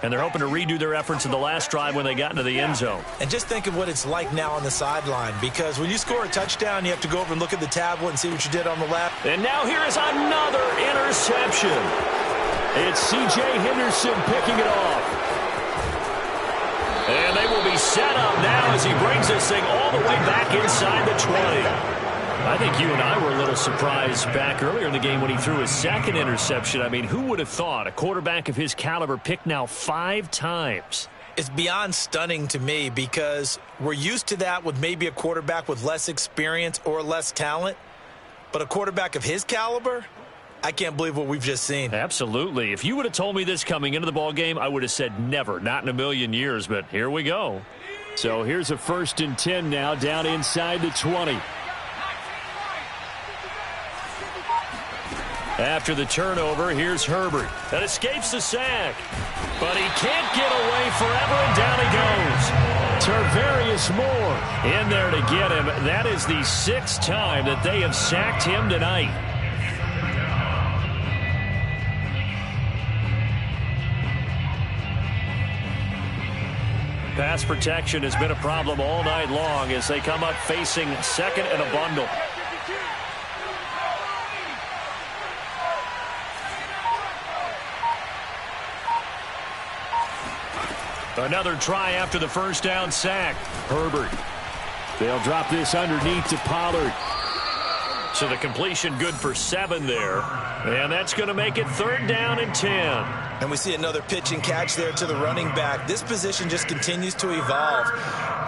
And they're hoping to redo their efforts in the last drive when they got into the end zone. And just think of what it's like now on the sideline, because when you score a touchdown, you have to go over and look at the tablet and see what you did on the left. And now here is another interception. It's C.J. Henderson picking it off. And they will be set up now as he brings this thing all the way back inside the 20. I think you and I were a little surprised back earlier in the game when he threw his second interception. I mean, who would have thought a quarterback of his caliber picked now 5 times? It's beyond stunning to me because we're used to that with maybe a quarterback with less experience or less talent. But a quarterback of his caliber, I can't believe what we've just seen. Absolutely. If you would have told me this coming into the ball game, I would have said never, not in a million years. But here we go. So here's a 1st and 10 now down inside the 20. After the turnover, here's Herbert. That escapes the sack. But he can't get away forever, and down he goes. Tarvarius Moore in there to get him. That is the 6th time that they have sacked him tonight. Pass protection has been a problem all night long as they come up facing 2nd and a bundle. Another try after the 1st down sack. Herbert. They'll drop this underneath to Pollard. So the completion good for 7 there. And that's going to make it 3rd down and 10. And we see another pitch and catch there to the running back. This position just continues to evolve.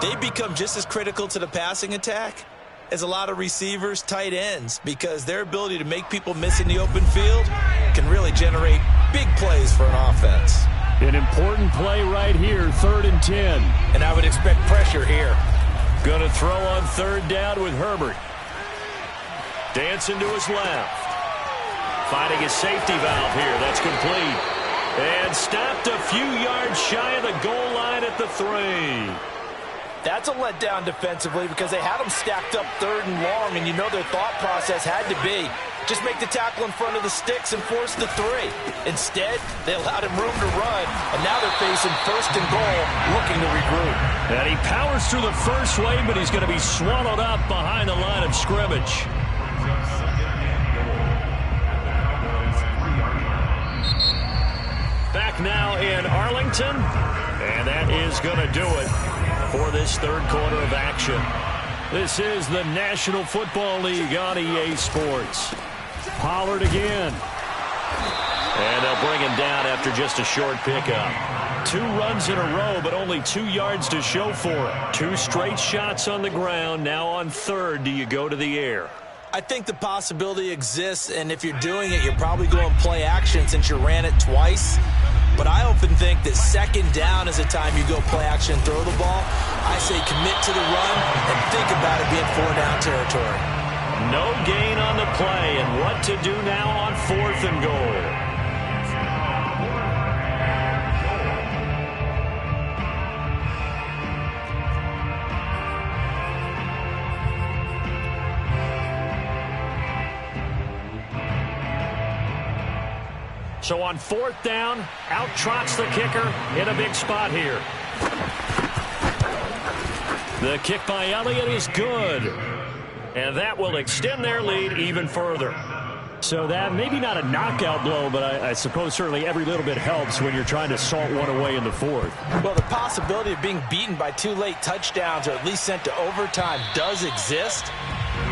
They become just as critical to the passing attack as a lot of receivers, tight ends, because their ability to make people miss in the open field can really generate big plays for an offense. An important play right here, 3rd and 10. And I would expect pressure here. Going to throw on 3rd down with Herbert. Dancing to his left. Finding his safety valve here. That's complete. And stopped a few yards shy of the goal line at the 3. That's a letdown defensively because they had them stacked up 3rd and long, and you know their thought process had to be just make the tackle in front of the sticks and force the 3. Instead, they allowed him room to run, and now they're facing 1st and goal, looking to regroup. And he powers through the first wave, but he's going to be swallowed up behind the line of scrimmage. Back now in Arlington, and that is going to do it for this 3rd quarter of action. This is the National Football League on EA Sports. Pollard again. And they'll bring him down after just a short pickup. 2 runs in a row, but only 2 yards to show for it. 2 straight shots on the ground. Now on 3rd, do you go to the air? I think the possibility exists, and if you're doing it, you're probably going play action since you ran it twice. But I often think that second down is a time you go play action and throw the ball. I say commit to the run and think about it being 4-down territory. No gain on the play, and what to do now on 4th and goal. So on 4th down, out trots the kicker in a big spot here. The kick by Elliott is good. And that will extend their lead even further. So that maybe not a knockout blow, but I suppose certainly every little bit helps when you're trying to salt one away in the 4th. Well, the possibility of being beaten by 2 late touchdowns or at least sent to overtime does exist.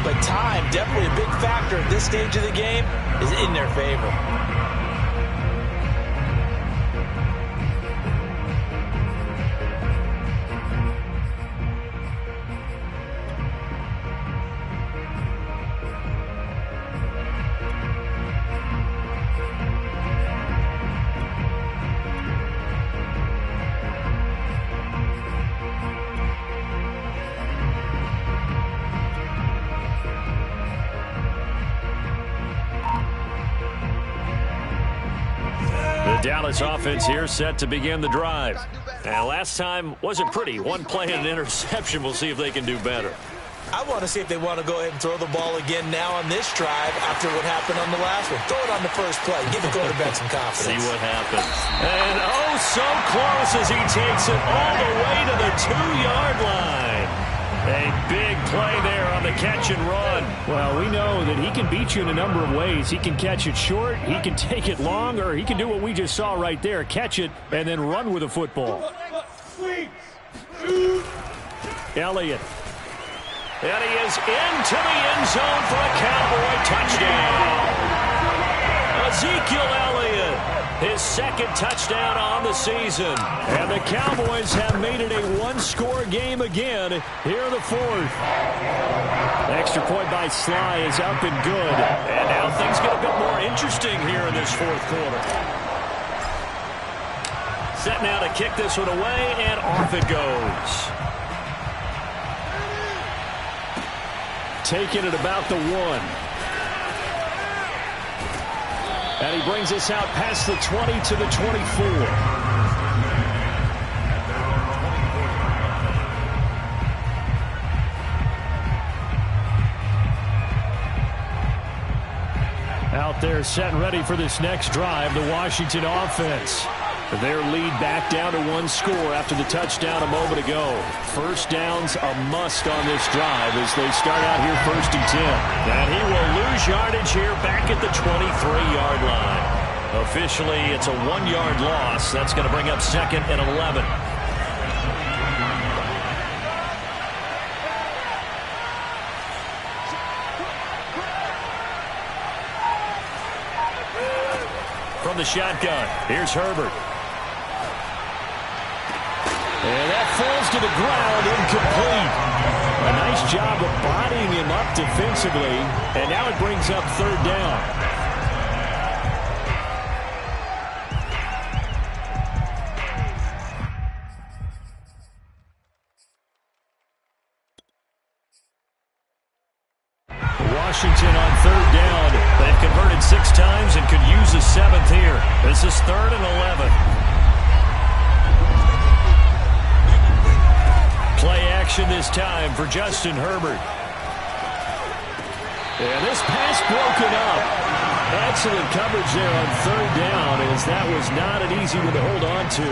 But time, definitely a big factor at this stage of the game, is in their favor. Dallas offense here set to begin the drive. And last time wasn't pretty. One play and an interception. We'll see if they can do better. I want to see if they want to go ahead and throw the ball again now on this drive after what happened on the last one. Throw it on the first play. Give the quarterback some confidence. See what happens. And oh, so close as he takes it all the way to the 2-yard line. A big play there on the catch and run. Well, we know that he can beat you in a number of ways. He can catch it short, he can take it long, or he can do what we just saw right there, catch it and then run with the football. Elliott. And he is into the end zone for a Cowboy touchdown. Ezekiel Elliott, his 2nd touchdown on the season. And the Cowboys have made it a one-score game again here in the 4th. Extra point by Sly is up and good. And now things get a bit more interesting here in this 4th quarter. Set now to kick this one away, and off it goes. Taking it about the 1. And he brings us out past the 20 to the 24. Out there set and ready for this next drive, the Washington offense. Their lead back down to 1 score after the touchdown a moment ago. First down's a must on this drive as they start out here 1st and 10. And he will lose yardage here back at the 23-yard line. Officially, it's a 1-yard loss. That's going to bring up 2nd and 11. From the shotgun, here's Herbert. And that falls to the ground, incomplete. A nice job of bodying him up defensively, and now it brings up 3rd down. Washington on 3rd down. They've converted 6 times and could use a 7th here. This is 3rd and 11. Play action this time for Justin Herbert. And this pass broken up. Excellent coverage there on 3rd down, as that was not an easy one to hold on to.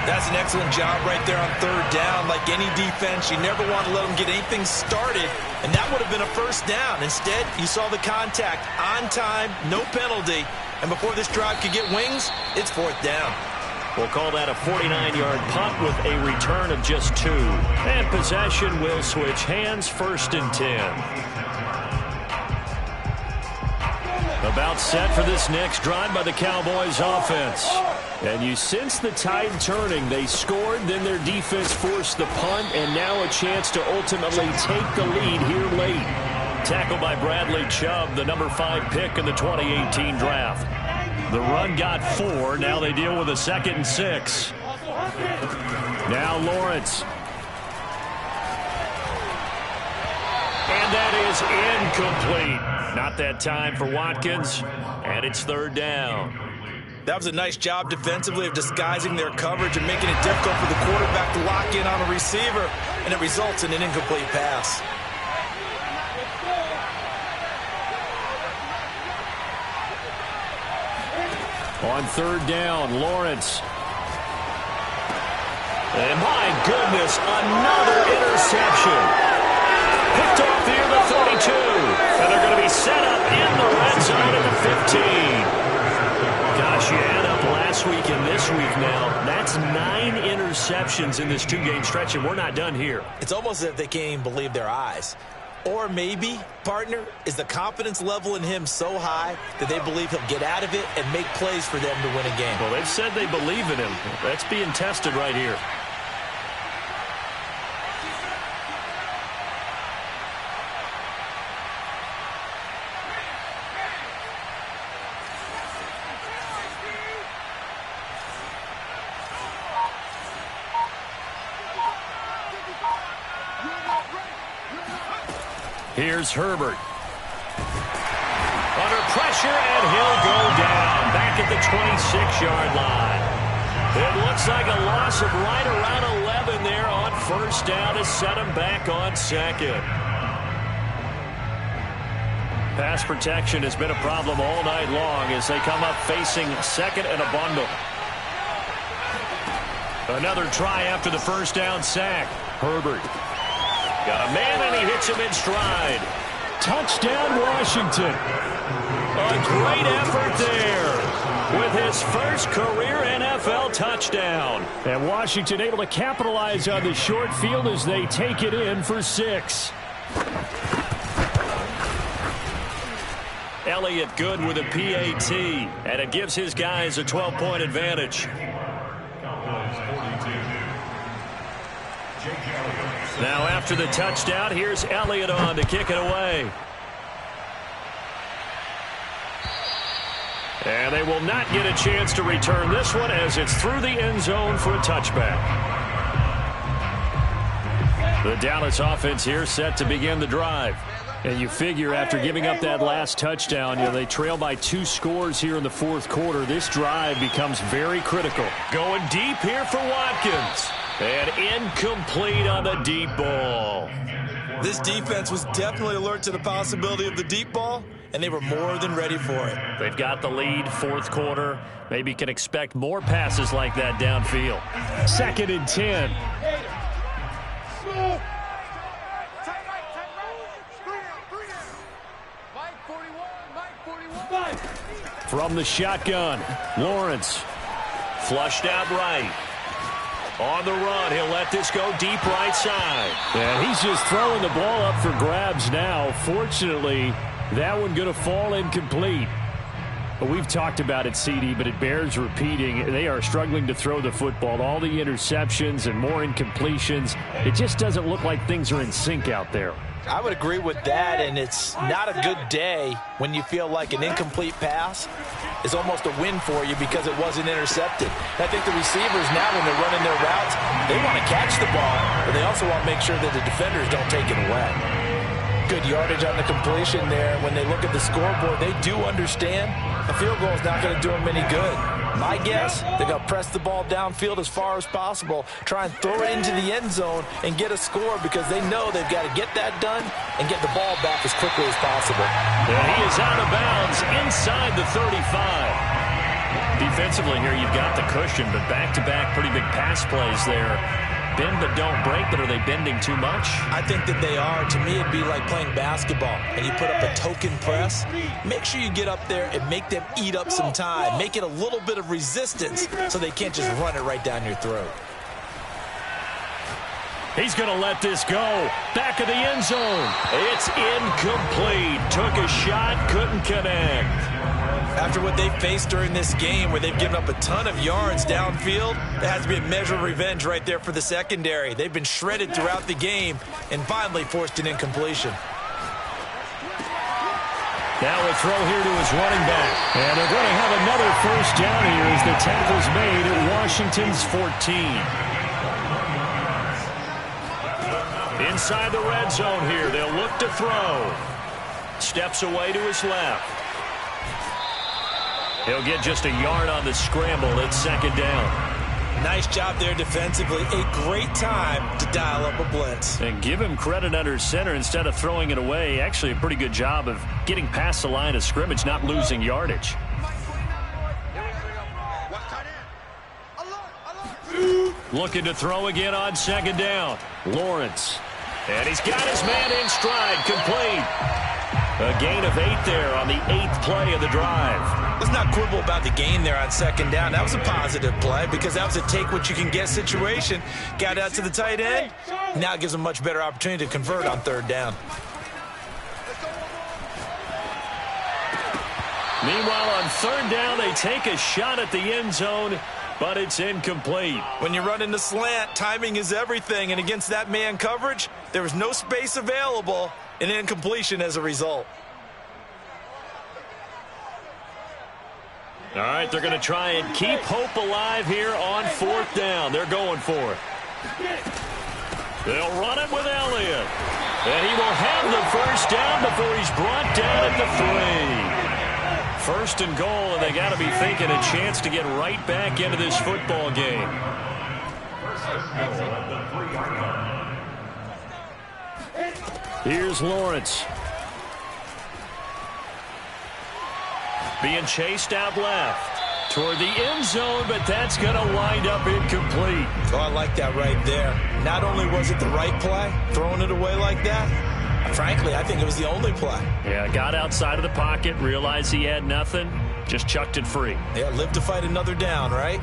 That's an excellent job right there on 3rd down. Like any defense, you never want to let them get anything started, and that would have been a 1st down. Instead, you saw the contact on time, no penalty, and before this drive could get wings, it's 4th down. We'll call that a 49-yard punt with a return of just 2. And possession will switch hands, 1st and 10. About set for this next drive by the Cowboys offense. And you sense the tide turning. They scored, then their defense forced the punt, and now a chance to ultimately take the lead here late. tackle by Bradley Chubb, the number 5 pick in the 2018 draft. The run got 4. Now they deal with a 2nd and 6. Now Lawrence. And that is incomplete. Not that time for Watkins, and it's 3rd down. That was a nice job defensively of disguising their coverage and making it difficult for the quarterback to lock in on a receiver, and it results in an incomplete pass. On 3rd down, Lawrence. And my goodness, another interception. Picked off near the 32. And they're going to be set up in the red zone at the 15. Gosh, you add up last week and this week now. That's 9 interceptions in this 2-game stretch, and we're not done here. It's almost as if they can't even believe their eyes. Or maybe, partner, is the confidence level in him so high that they believe he'll get out of it and make plays for them to win a game. Well, they've said they believe in him. That's being tested right here. Here's Herbert. Under pressure, and he'll go down. Back at the 26-yard line. It looks like a loss of right around 11 there on 1st down to set him back on 2nd. Pass protection has been a problem all night long as they come up facing 2nd and a bundle. Another try after the 1st down sack. Herbert. Got a man, and he hits him in stride. Touchdown, Washington. A great effort there with his first career NFL touchdown. And Washington able to capitalize on the short field as they take it in for 6. Elliott good with a PAT, and it gives his guys a 12-point advantage. Now after the touchdown, here's Elliott on to kick it away. And they will not get a chance to return this one as it's through the end zone for a touchback. The Dallas offense here set to begin the drive. And you figure after giving up that last touchdown, they trail by 2 scores here in the 4th quarter. This drive becomes very critical. Going deep here for Watkins. And incomplete on the deep ball. This defense was definitely alert to the possibility of the deep ball, and they were more than ready for it. They've got the lead, 4th quarter. Maybe can expect more passes like that downfield. 2nd and 10. From the shotgun, Lawrence. Flushed out right. On the run, he'll let this go deep right side. And he's just throwing the ball up for grabs now. Fortunately, that one going to fall incomplete. But we've talked about it, CD, but it bears repeating. They are struggling to throw the football. All the interceptions and more incompletions. It just doesn't look like things are in sync out there. I would agree with that, and it's not a good day when you feel like an incomplete pass is almost a win for you because it wasn't intercepted. I think the receivers now, when they're running their routes, they want to catch the ball, but they also want to make sure that the defenders don't take it away. Good yardage on the completion there. When they look at the scoreboard, they do understand a field goal is not going to do them any good. My guess, they're going to press the ball downfield as far as possible, try and throw it into the end zone and get a score because they know they've got to get that done and get the ball back as quickly as possible. And he is out of bounds inside the 35. Defensively here, you've got the cushion, but back-to-back pretty big pass plays there. Bend but don't break, but are they bending too much? I think that they are. To me, it'd be like playing basketball, and you put up a token press. Make sure you get up there and make them eat up some time. Make it a little bit of resistance so they can't just run it right down your throat. He's going to let this go. Back of the end zone. It's incomplete. Took a shot, couldn't connect. After what they faced during this game where they've given up a ton of yards downfield, there has to be a measure of revenge right there for the secondary. They've been shredded throughout the game and finally forced an incompletion. Now a throw here to his running back. And they're going to have another first down here as the tackle's made at Washington's 14. Inside the red zone here, they'll look to throw. Steps away to his left. He'll get just a yard on the scramble at second down. Nice job there defensively. A great time to dial up a blitz. And give him credit under center instead of throwing it away. Actually a pretty good job of getting past the line of scrimmage, not losing yardage. Looking to throw again on second down. Lawrence. And he's got his man in stride, complete. A gain of 8 there on the 8th play of the drive. Let's not quibble about the gain there on second down. That was a positive play because that was a take-what-you-can-get situation. Got out to the tight end. Now it gives them a much better opportunity to convert on third down. Meanwhile, on third down, they take a shot at the end zone, but it's incomplete. When you run into slant, timing is everything, and against that man coverage, there was no space available, and incompletion as a result. All right, they're going to try and keep hope alive here on fourth down. They're going for it. They'll run it with Elliott. And he will have the first down before he's brought down at the 3. First and goal, and they got to be thinking a chance to get right back into this football game. Here's Lawrence. Being chased out left toward the end zone, but that's going to wind up incomplete. Oh, I like that right there. Not only was it the right play, throwing it away like that, frankly, I think it was the only play. Yeah, got outside of the pocket, realized he had nothing, just chucked it free. Yeah, live to fight another down, right?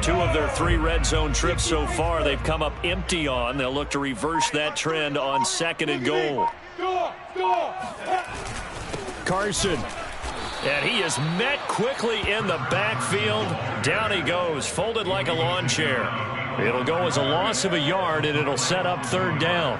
Two of their 3 red zone trips so far, they've come up empty on. They'll look to reverse that trend on second and goal. Carson. And he is met quickly in the backfield. Down he goes, folded like a lawn chair. It'll go as a loss of a yard, and it'll set up third down.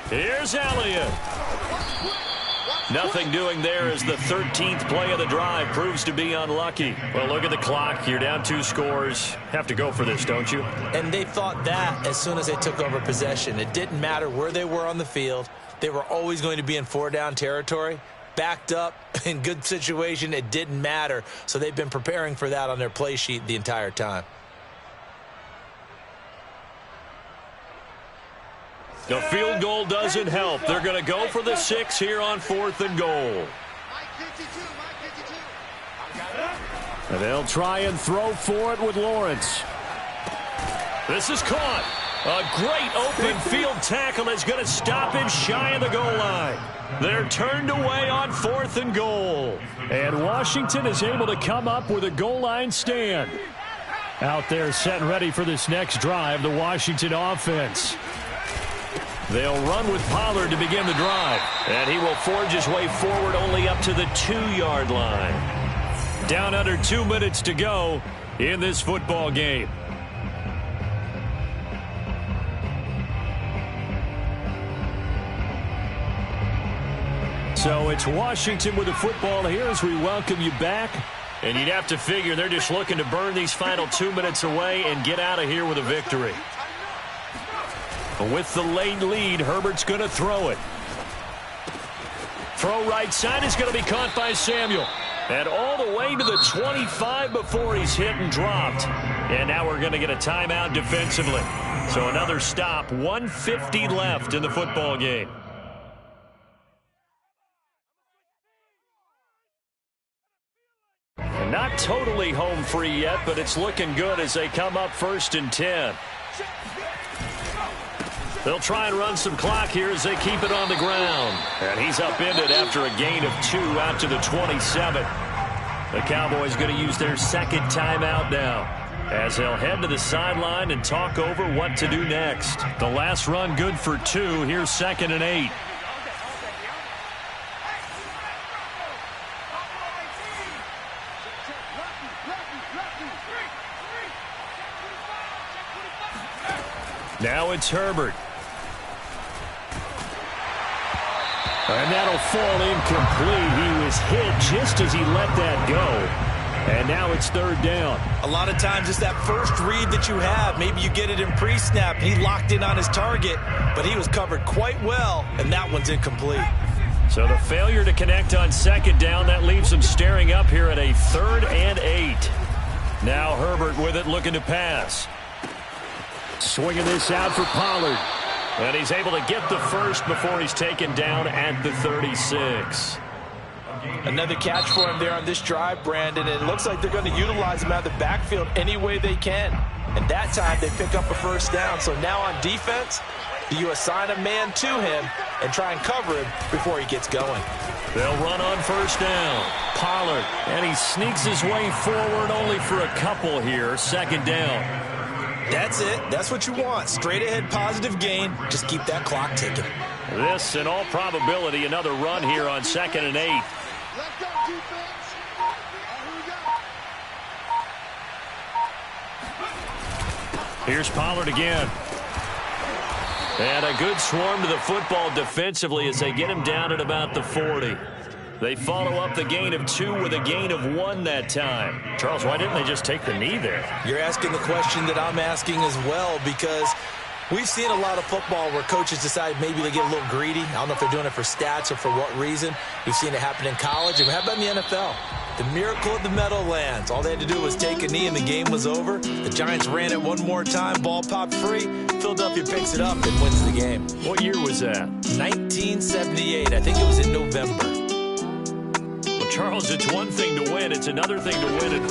Here's Elliott. Nothing doing there as the 13th play of the drive proves to be unlucky. Well, look at the clock. You're down 2 scores. Have to go for this, don't you? And they thought that as soon as they took over possession. It didn't matter where they were on the field. They were always going to be in 4-down territory. Backed up, in good situation, it didn't matter. So they've been preparing for that on their play sheet the entire time. The field goal doesn't help. They're going to go for the 6 here on 4th and goal. And they'll try and throw for it with Lawrence. This is caught. A great open field tackle is going to stop him shy of the goal line. They're turned away on 4th and goal. And Washington is able to come up with a goal line stand. Out there set and ready for this next drive, the Washington offense. They'll run with Pollard to begin the drive. And he will forge his way forward only up to the 2-yard line. Down under 2 minutes to go in this football game. So it's Washington with the football here as we welcome you back. And you'd have to figure they're just looking to burn these final 2 minutes away and get out of here with a victory. With the late lead, Herbert's going to throw it. Throw right side is going to be caught by Samuel. And all the way to the 25 before he's hit and dropped. And now we're going to get a timeout defensively. So another stop, 1:50 left in the football game. And not totally home free yet, but it's looking good as they come up 1st and 10. They'll try and run some clock here as they keep it on the ground. And he's upended after a gain of 2 out to the 27. The Cowboys going to use their second timeout now, as they'll head to the sideline and talk over what to do next. The last run good for 2. Here's 2nd and 8. Now it's Herbert. And that'll fall incomplete. He was hit just as he let that go. And now it's 3rd down. A lot of times it's that first read that you have. Maybe you get it in pre-snap. He locked in on his target, but he was covered quite well, and that one's incomplete. So the failure to connect on 2nd down, that leaves him staring up here at a 3rd and 8. Now Herbert with it, looking to pass. Swinging this out for Pollard. And he's able to get the first before he's taken down at the 36. Another catch for him there on this drive, Brandon. And it looks like they're going to utilize him out of the backfield any way they can. And that time they pick up a 1st down. So now on defense, do you assign a man to him and try and cover him before he gets going? They'll run on 1st down. Pollard, and he sneaks his way forward only for a couple here. 2nd down. That's it. That's what you want. Straight ahead positive gain. Just keep that clock ticking. This, in all probability, another run here on 2nd and 8. Let's go, defense. Here we go. Here's Pollard again. And a good swarm to the football defensively as they get him down at about the 40. They follow up the gain of 2 with a gain of 1 that time. Charles, why didn't they just take the knee there? You're asking the question that I'm asking as well, because we've seen a lot of football where coaches decide maybe they get a little greedy. I don't know if they're doing it for stats or for what reason. We've seen it happen in college. And how about in the NFL? The miracle of the Meadowlands. All they had to do was take a knee and the game was over. The Giants ran it one more time. Ball popped free. Philadelphia picks it up and wins the game. What year was that? 1978. I think it was in November. Well, Charles, it's one thing to win. It's another thing to win it.